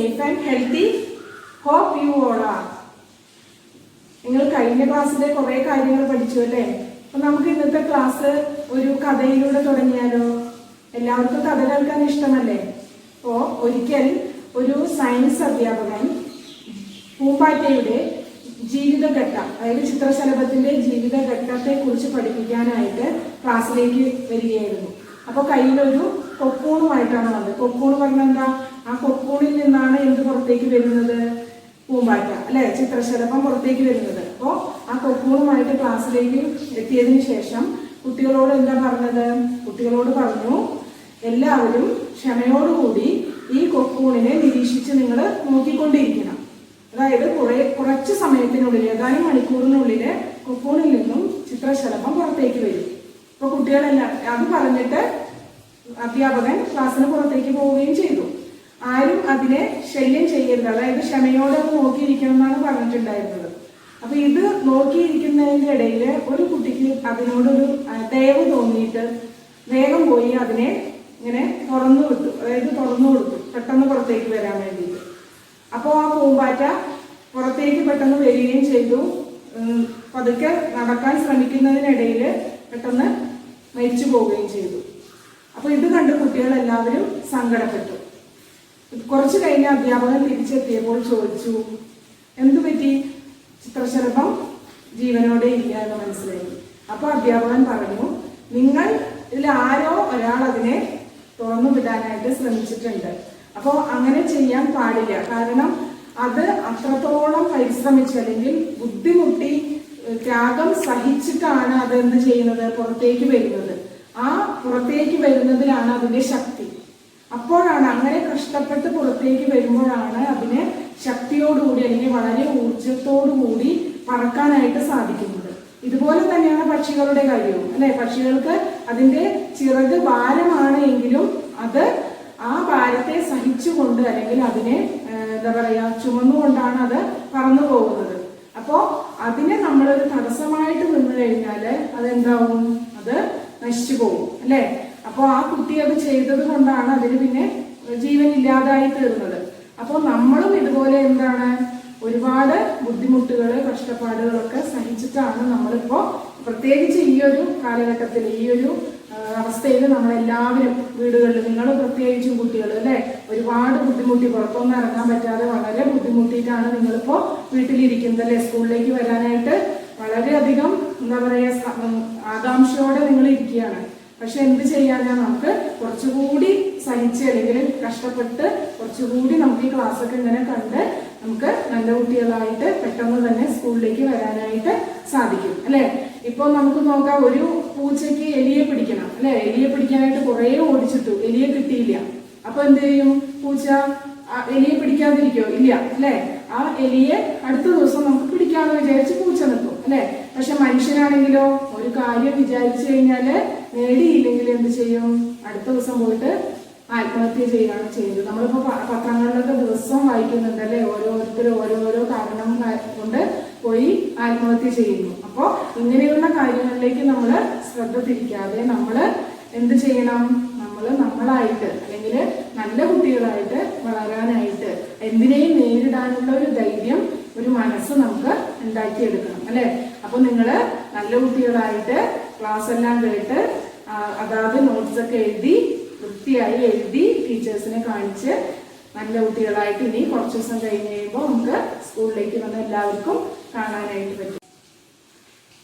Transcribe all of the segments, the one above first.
safe and healthy. Hope you all are. നിങ്ങൾ കഴിഞ്ഞ ക്ലാസ്സിലെ കുറേ കാര്യങ്ങൾ പഠിച്ചു അല്ലേ? അപ്പം നമുക്ക് ഇന്നത്തെ ക്ലാസ് ഒരു കഥയിലൂടെ തുടങ്ങിയാലോ? എല്ലാവർക്കും കഥ കേൾക്കാൻ ഇഷ്ടമല്ലേ? അപ്പോൾ ഒരിക്കൽ ഒരു സയൻസ് അധ്യാപകൻ പൂമ്പാറ്റയുടെ ജീവിതഘട്ടം, അതായത് ചിത്രശലഭത്തിന്റെ ജീവിതഘട്ടത്തെ കുറിച്ച് പഠിപ്പിക്കാനായിട്ട് ക്ലാസ്സിലേക്ക് വരികയായിരുന്നു. അപ്പോൾ കയ്യിലൊരു കൊക്കൂണുമായിട്ടാണ് വന്നത്. കൊക്കൂണ് പറഞ്ഞാൽ എന്താ? ആ കൊക്കൂണിൽ നിന്നാണ് എന്ത് പുറത്തേക്ക് വരുന്നത്? പൂമ്പാറ്റ അല്ലെ, ചിത്രശലഭം പുറത്തേക്ക് വരുന്നത്. അപ്പോൾ ആ കൊക്കൂണുമായിട്ട് ക്ലാസ്സിലേക്ക് എത്തിയതിനു ശേഷം കുട്ടികളോട് എന്താ പറഞ്ഞത്? കുട്ടികളോട് പറഞ്ഞു, എല്ലാവരും ക്ഷമയോടുകൂടി ഈ കൊക്കൂണിനെ നിരീക്ഷിച്ച് നിങ്ങൾ നോക്കിക്കൊണ്ടിരിക്കണം. അതായത് കുറച്ച് സമയത്തിനുള്ളിൽ, ഏതാനും മണിക്കൂറിനുള്ളിൽ കൊക്കൂണിൽ നിന്നും ചിത്രശലഭം പുറത്തേക്ക് വരും. അപ്പോൾ കുട്ടികളെല്ലാം അത് പറഞ്ഞിട്ട് അധ്യാപകൻ ക്ലാസ്സിന് പുറത്തേക്ക് പോവുകയും ചെയ്തു. ആരും അതിനെ ശല്യം ചെയ്യരുത്, അതായത് ക്ഷമയോടെ അത് നോക്കിയിരിക്കണം എന്നാണ് പറഞ്ഞിട്ടുണ്ടായിരുന്നത്. അപ്പൊ ഇത് നോക്കിയിരിക്കുന്നതിന്റെ ഇടയിൽ ഒരു കുട്ടിക്ക് അതിനോടൊരു ദയവ് തോന്നിയിട്ട് വേഗം പോയി അതിനെ ഇങ്ങനെ തുറന്നു വിട്ടു, അതായത് തുറന്നു കൊടുത്തു പെട്ടെന്ന് പുറത്തേക്ക് വരാൻ വേണ്ടിയിട്ട്. അപ്പോൾ ആ പൂമ്പാറ്റ പുറത്തേക്ക് പെട്ടെന്ന് വരികയും ചെയ്തു. പതുക്കെ നടക്കാൻ ശ്രമിക്കുന്നതിനിടയിൽ പെട്ടെന്ന് മരിച്ചു പോവുകയും ചെയ്തു. അപ്പൊ ഇത് കണ്ട് കുട്ടികളെല്ലാവരും സങ്കടപ്പെട്ടു. കുറച്ചു കഴിഞ്ഞ അധ്യാപകൻ തിരിച്ചെത്തിയപ്പോൾ ചോദിച്ചു, എന്തു പറ്റി? ചിത്രശലഭം ജീവനോടെ ഇല്ല എന്ന് മനസ്സിലായി. അപ്പൊ അധ്യാപകൻ പറഞ്ഞു, നിങ്ങൾ ഇതിൽ ആരോ ഒരാൾ അതിനെ തുറന്നു വിടാനായിട്ട് ശ്രമിച്ചിട്ടുണ്ട്. അപ്പോൾ അങ്ങനെ ചെയ്യാൻ പാടില്ല. കാരണം അത് അത്രത്തോളം പരിശ്രമിച്ച് അല്ലെങ്കിൽ ബുദ്ധിമുട്ടി ത്യാഗം സഹിച്ചിട്ടാണ് അത് എന്ത് ചെയ്യുന്നത്? പുറത്തേക്ക് വരുന്നത്. ആ പുറത്തേക്ക് വരുന്നതിലാണ് അതിന്റെ ശക്തി. അപ്പോഴാണ്, അങ്ങനെ കഷ്ടപ്പെട്ട് പുറത്തേക്ക് വരുമ്പോഴാണ് അതിന് ശക്തിയോടുകൂടി അല്ലെങ്കിൽ വളരെ ഊർജത്തോടുകൂടി പറക്കാനായിട്ട് സാധിക്കുന്നത്. ഇതുപോലെ തന്നെയാണ് പക്ഷികളുടെ കാര്യവും അല്ലെ? പക്ഷികൾക്ക് അതിന്റെ ചിറക് ഭാരമാണ് എങ്കിലും അത് ആ ഭാരത്തെ സഹിച്ചുകൊണ്ട് അല്ലെങ്കിൽ അതിനെ എന്താ പറയാ ചുമന്നുകൊണ്ടാണ് അത് പറന്നു പോകുന്നത്. അപ്പോ അതിനെ നമ്മളൊരു തടസ്സമായിട്ട് നിന്ന് കഴിഞ്ഞാല് അതെന്താവും? അത് നശിച്ചു പോകും അല്ലെ? അപ്പോൾ ആ കുട്ടി അത് ചെയ്തത് കൊണ്ടാണ് അതിന് പിന്നെ ജീവൻ ഇല്ലാതായി തീർന്നത്. അപ്പോൾ നമ്മളും ഇതുപോലെ എന്താണ് ഒരുപാട് ബുദ്ധിമുട്ടുകൾ, കഷ്ടപ്പാടുകളൊക്കെ സഹിച്ചിട്ടാണ് നമ്മളിപ്പോ പ്രത്യേകിച്ച് ഈ ഒരു കാലഘട്ടത്തിൽ, ഈ ഒരു അവസ്ഥയിൽ നമ്മളെല്ലാവരും വീടുകളിൽ, നിങ്ങൾ പ്രത്യേകിച്ചും കുട്ടികൾ അല്ലെ, ഒരുപാട് ബുദ്ധിമുട്ടി പുറത്തൊന്നും ഇറങ്ങാൻ പറ്റാതെ വളരെ ബുദ്ധിമുട്ടിയിട്ടാണ് നിങ്ങളിപ്പോ വീട്ടിലിരിക്കുന്നത് അല്ലെ? സ്കൂളിലേക്ക് വരാനായിട്ട് വളരെയധികം എന്താ പറയാ ആകാംക്ഷയോടെ നിങ്ങൾ ഇരിക്കുകയാണ്. പക്ഷെ എന്ത് ചെയ്യാനാ? നമുക്ക് കുറച്ചുകൂടി സഹിച്ച് അല്ലെങ്കിൽ കഷ്ടപ്പെട്ട് കുറച്ചുകൂടി നമുക്ക് ഈ ക്ലാസ്സൊക്കെ ഇങ്ങനെ കണ്ട് നമുക്ക് നല്ല കുട്ടികളായിട്ട് പെട്ടെന്ന് തന്നെ സ്കൂളിലേക്ക് വരാനായിട്ട് സാധിക്കും അല്ലെ? ഇപ്പൊ നമുക്ക് നോക്കാം, ഒരു പൂച്ചയ്ക്ക് എലിയെ പിടിക്കണം അല്ലെ? എലിയെ പിടിക്കാനായിട്ട് കുറെ ഓടിച്ചിട്ടു, എലിയെ കിട്ടിയില്ല. അപ്പൊ എന്ത് ചെയ്യും? പൂച്ച എലിയെ പിടിക്കാതിരിക്കോ? ഇല്ല അല്ലെ? ആ എലിയെ അടുത്ത ദിവസം നമുക്ക് പിടിക്കാമെന്ന് വിചാരിച്ച് പൂച്ച നിൽക്കും അല്ലെ? പക്ഷെ മനുഷ്യനാണെങ്കിലോ ഒരു കാര്യം വിചാരിച്ചു കഴിഞ്ഞാല് നേടിയില്ലെങ്കിൽ എന്ത് ചെയ്യും? അടുത്ത ദിവസം പോയിട്ട് ആത്മഹത്യ ചെയ്യുകയാണ് ചെയ്യുന്നത്. നമ്മളിപ്പോ പത്രങ്ങളിലൊക്കെ ദിവസം വായിക്കുന്നുണ്ട് അല്ലെ? ഓരോരുത്തരും ഓരോരോ കാരണം കൊണ്ട് പോയി ആത്മഹത്യ ചെയ്യുന്നു. അപ്പോ ഇങ്ങനെയുള്ള കാര്യങ്ങളിലേക്ക് നമ്മൾ ശ്രദ്ധ തിരിക്കാതെ നമ്മൾ എന്ത് ചെയ്യണം? നമ്മളായിട്ട് അല്ലെങ്കിൽ നല്ല കുട്ടികളായിട്ട് വളരാനായിട്ട് എന്തിനേയും നേരിടാനുള്ള ഒരു ധൈര്യം, ഒരു മനസ്സ് നമുക്ക് ഉണ്ടാക്കിയെടുക്കണം അല്ലെ? അപ്പൊ നിങ്ങൾ നല്ല കുട്ടികളായിട്ട് ക്ലാസ് എല്ലാം കേട്ട് അതാത് നോട്ട്സ് ഒക്കെ എഴുതി വൃത്തിയായി എഴുതി ടീച്ചേഴ്സിനെ കാണിച്ച് നല്ല കുട്ടികളായിട്ട് ഇനി കുറച്ച് ദിവസം കഴിഞ്ഞ് കഴിയുമ്പോൾ നമുക്ക് സ്കൂളിലേക്ക് വന്ന് എല്ലാവർക്കും കാണാനായിട്ട് പറ്റും.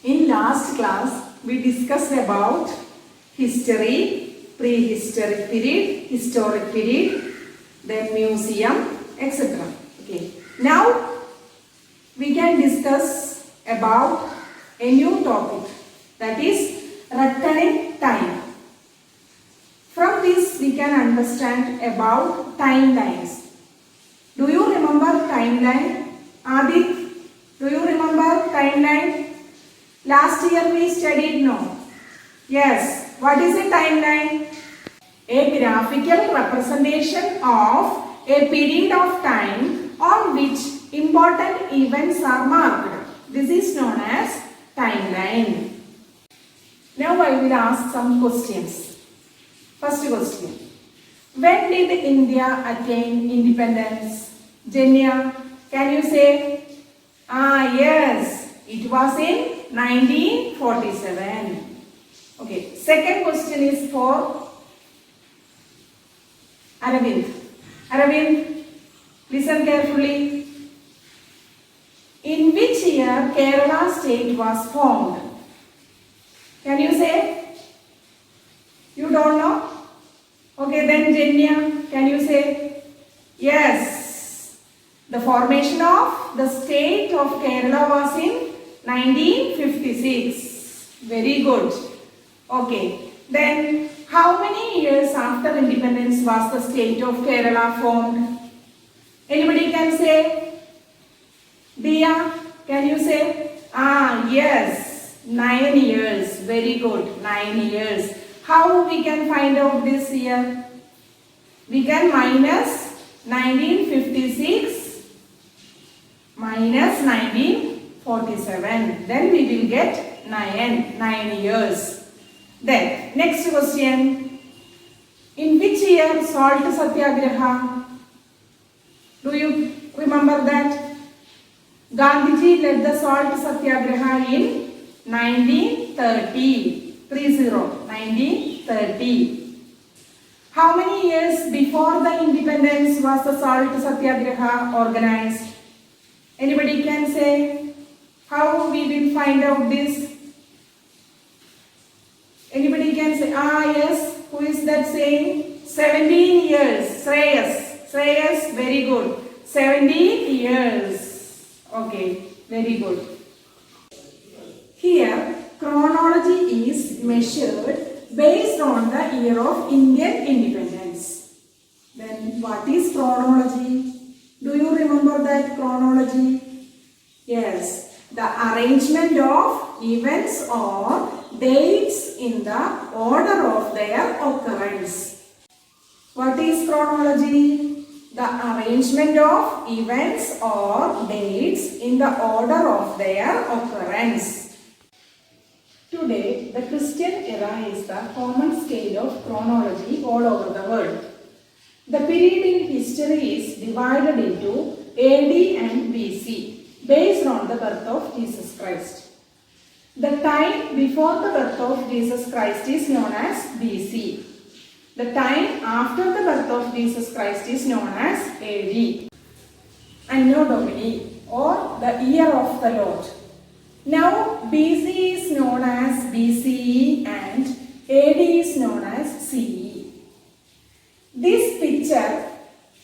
In last class we discussed about history, prehistoric period, historic period, then museum, etc. Okay. Now we can discuss about a new topic, that is reckoning time. From this we can understand about timelines. Do you remember timeline? Adit, do you remember timeline? Last year we studied, no? Yes. What is a timeline? A graphical representation of a period of time on which important events are marked. This is known as timeline. Now I will ask some questions. First question. When did India attain independence? Jenya, can you say? Yes, it was in 1947. Okay, second question is for Aravind. Aravind, listen carefully. In which year Kerala state was formed? Can you say? You don't know? Okay, then Jenya, can you say? Yes, the formation of the state of Kerala was in 1956. Very good. Okay, then how many years after independence was the state of Kerala formed? Anybody can say? Dia, can you say? Yes, 9 years. Very good, 9 years. How we can find out this year? We can minus 1956 minus 1947. Then we will get 9 years. Then next question. In which year salt satyagraha? Do you remember that? Gandhiji led the salt satyagraha in 1930. 1930. How many years before the independence was the salt satyagraha organized? Anybody can say? How we will find out this? Anybody can say? Yes. Who is that saying? 17 years. Shreyas, very good. 17 years. Okay, very good. Here, chronology is measured based on the year of Indian independence. Then what is chronology? Do you remember that chronology? Yes, the arrangement of events or dates in the order of their occurrence. What is chronology? The arrangement of events or dates in the order of their occurrence. Today, the Christian era is the common scale of chronology all over the world. The period in history is divided into AD and BC based on the birth of Jesus Christ. The time before the birth of Jesus Christ is known as BC. The time after the birth of Jesus Christ is known as AD. Anno Domini, or the year of the Lord. Now BC is known as BCE and AD is known as CE. This picture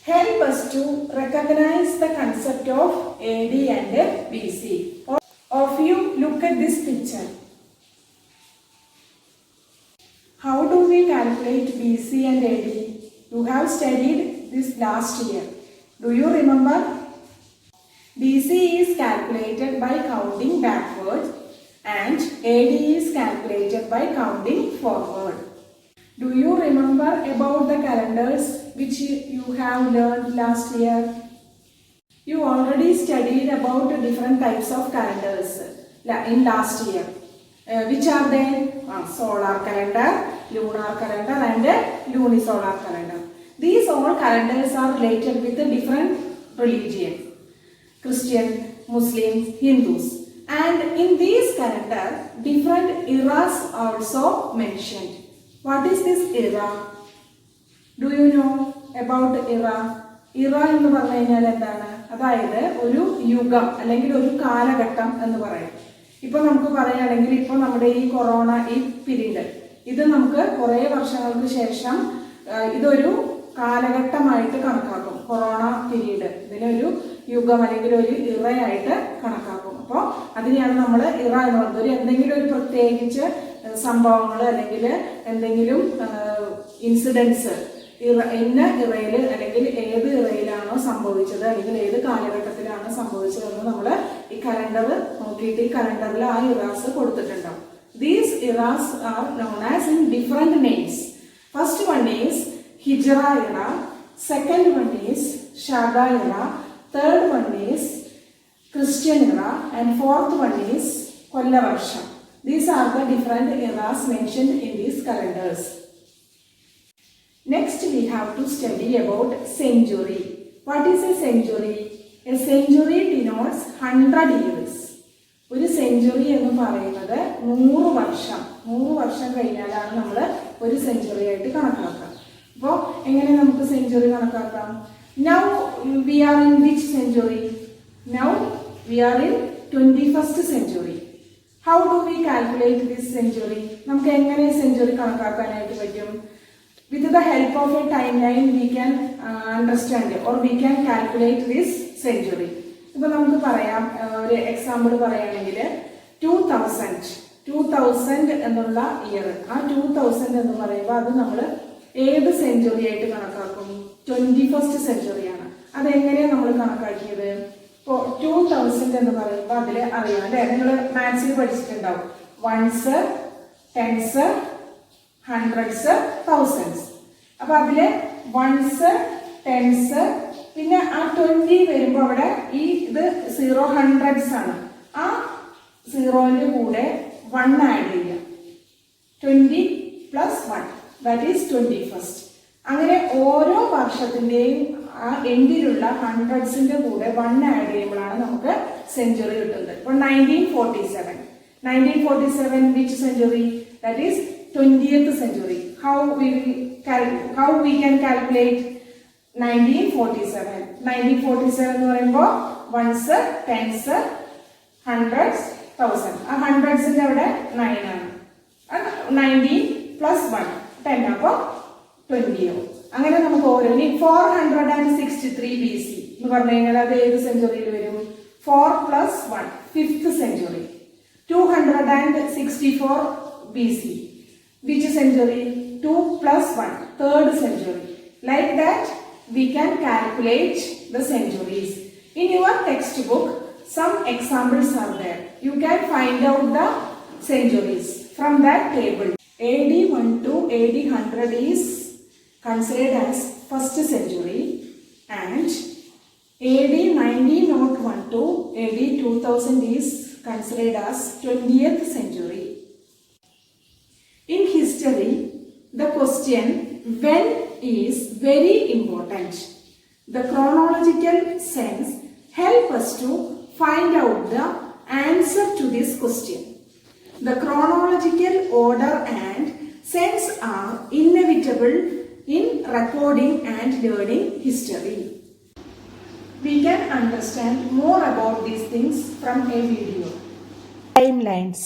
helps us to recognize the concept of AD and BC. All of you look at this picture. How do we calculate BC and AD? You have studied this last year. Do you remember? BC is calculated by counting backward and AD is calculated by counting forward. Do you remember about the calendars which you have learned last year? You already studied about different types of calendars in last year. Which are they? Solar calendar, lunar calendar and lunisolar calendar. These all calendars are related with a different religion. Christian, Muslims, Hindus. And in these calendar, different eras are also mentioned. What is this era? Do you know about era? Era എന്ന് പറഞ്ഞു കഴിഞ്ഞാൽ എന്താണ്? അതായത് ഒരു യുഗം അല്ലെങ്കിൽ ഒരു കാലഘട്ടം എന്ന് പറയും. ഇപ്പോൾ നമുക്ക് പറയുകയാണെങ്കിൽ ഇപ്പോൾ നമ്മുടെ ഈ കൊറോണ ഈ പീരീഡ് ഇത് നമുക്ക് കുറേ വർഷങ്ങൾക്ക് ശേഷം ഇതൊരു കാലഘട്ടമായിട്ട് കണക്കാക്കും. കൊറോണ പീരീഡ് ഇതിനൊരു യുഗം അല്ലെങ്കിൽ ഒരു ഇറയായിട്ട് കണക്കാക്കും. അപ്പോൾ അതിനെയാണ് നമ്മൾ ഇറ എന്ന് പറയുന്നത്. ഒരു എന്തെങ്കിലും ഒരു പ്രത്യേകിച്ച് സംഭവങ്ങൾ അല്ലെങ്കിൽ എന്തെങ്കിലും ഇൻസിഡൻസ് ഇന്ന ഇറയിൽ അല്ലെങ്കിൽ ഏത് ഇറയിലാണോ സംഭവിച്ചത് അല്ലെങ്കിൽ ഏത് കാലഘട്ടത്തിലാണ് സംഭവിച്ചതെന്ന് നമ്മൾ ഈ കലണ്ടർ നോക്കിയിട്ട് ഈ കലണ്ടറിൽ ആ ഇറാസ് കൊടുത്തിട്ടുണ്ടാവും. These eras are known as in different names. First one is Hijra era, second one is Shaka era, third one is Christian era and fourth one is Kollavarsha. These are the different eras mentioned in these calendars. Next we have to study about century. What is a century? A century denotes 100 years. ഒരു century എന്ന് പറയുന്നത് 100 വർഷം കഴിഞ്ഞാലാണ് നമ്മൾ ഒരു century ആയിട്ട് കണക്കാക്കുക. അപ്പോൾ എങ്ങനെ നമുക്ക് സെഞ്ചുറി കണക്കാക്കാം? Now we are in which century? Now we are in 21st century. How do we calculate this century? നമുക്ക് എങ്ങനെ സെഞ്ചുറി കണക്കാക്കാനായിട്ട് പറ്റും? With the help of a timeline we can understand or we can calculate this century. ഇപ്പോൾ നമുക്ക് പറയാം, ഒരു example പറയുകയാണെങ്കിൽ 2000 എന്നുള്ള year, ആ 2000 എന്ന് പറയുമ്പോൾ അത് നമ്മൾ ഏത് സെഞ്ചുറി ആയിട്ട് കണക്കാക്കും? 21st സെഞ്ചുറിയാണ്. അതെങ്ങനെയാണ് നമ്മൾ കണക്കാക്കിയത്? ഇപ്പോൾ 2000 എന്ന് പറയുമ്പോൾ അതിൽ അറിയാം അല്ലേ, നിങ്ങൾ മാത്സിൽ പഠിച്ചിട്ടുണ്ടാവും. Ones, tens, hundreds, thousands. അപ്പൊ അതില് വൺസ്, ടെൻസ്, പിന്നെ ആ 20 വരുമ്പോൾ അവിടെ ഈ ഇത് 0 ഹൺഡ്രഡ്സ് ആണ്. ആ 0ന്റെ കൂടെ 1 ആഡ് ചെയ്യാം. 20 + 1 ദാറ്റ് ഈസ് 21st. അങ്ങനെ ഓരോ വർഷത്തിന്റെയും ആ എൻഡിലുള്ള ഹൺഡ്രഡ്സിന്റെ കൂടെ 1 ആഡ് ചെയ്യുമ്പോഴാണ് നമുക്ക് സെഞ്ചുറി കിട്ടുന്നത്. ഇപ്പോൾ 1947 which century? That is 20th century. How we can calculate 1947? 1947 എന്ന് പറയുമ്പോൾ വൺസ്, ടെൻസ്, ഹൺഡ്രഡ്സ്, തൗസൻഡ്. ആ ഹൺഡ്രഡ്സിന്റെ അവിടെ 9 ആണ്. 19 + 1 10 അപ്പോൾ 20 ആവും. അങ്ങനെ നമുക്ക് ഓരോ 463 BC എന്ന് പറഞ്ഞു കഴിഞ്ഞാൽ അത് ഏത് സെഞ്ചുറിയിൽ വരും? 4 + 1 5th century. 264 BC which century? 2 + 1 3rd century. Like that we can calculate the centuries. In your textbook some examples are there. You can find out the centuries from that table. AD 1 to AD 100 is considered as first century, and AD 1901 to AD 2000 is considered as 20th century. In history, the question when is very important. The chronological sense help us to find out the answer to this question. The chronological order and sense are inevitable in recording and learning history. We can understand more about these things from a video. Timelines.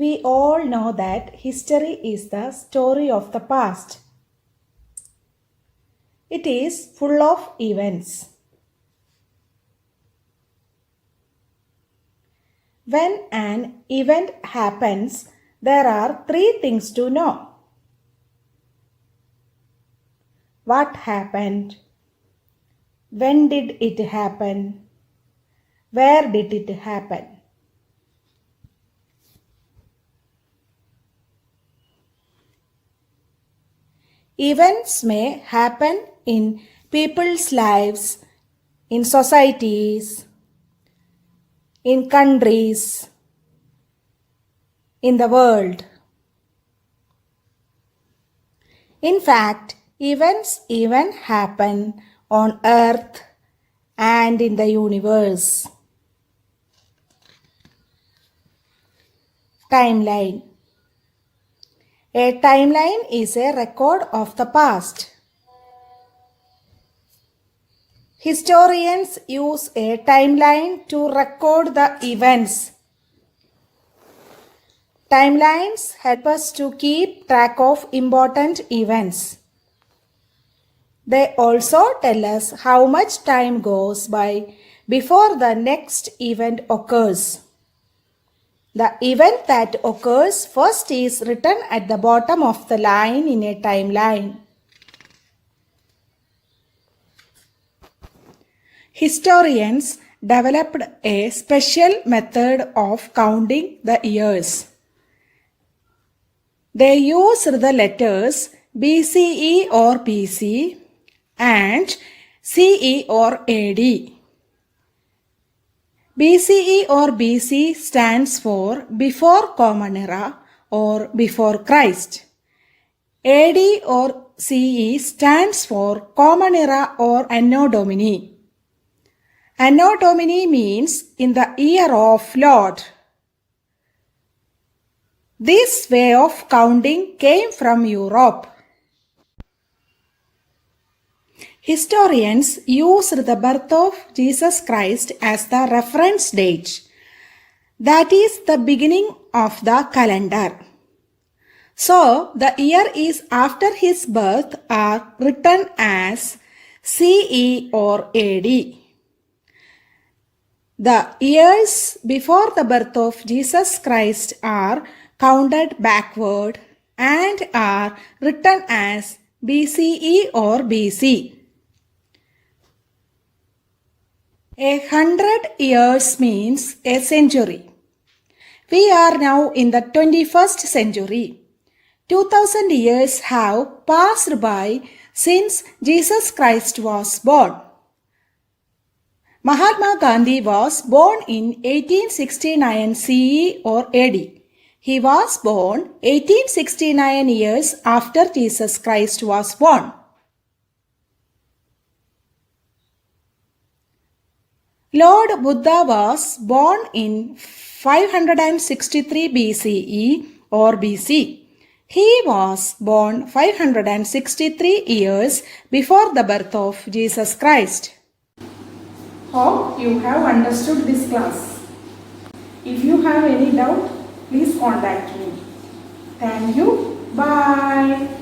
We all know that history is the story of the past. It is full of events. When an event happens, there are 3 things to know. What happened? When did it happen? Where did it happen? Events may happen in people's lives, in societies, in countries, in the world. In fact, events even happen on earth and in the universe. Timeline. A timeline is a record of the past. Historians use a timeline to record the events. Timelines help us to keep track of important events. They also tell us how much time goes by before the next event occurs. The event that occurs first is written at the bottom of the line in a timeline. Historians developed a special method of counting the years. They used the letters BCE or BC and CE or AD. BCE or BC stands for Before Common Era or Before Christ. AD or CE stands for Common Era or Anno Domini. Anno Domini means in the year of Lord. This way of counting came from Europe. Historians used the birth of Jesus Christ as the reference date. That is the beginning of the calendar. So, the year is after his birth are written as CE or AD. The years before the birth of Jesus Christ are counted backward and are written as BCE or BC. 100 years means a century. We are now in the 21st century. 2000 years have passed by since Jesus Christ was born. Mahatma Gandhi was born in 1869 CE or AD. He was born 1869 years after Jesus Christ was born. Lord Buddha was born in 563 BCE or BC. He was born 563 years before the birth of Jesus Christ. Hope you have understood this class. If you have any doubt, please contact me. Thank you. Bye.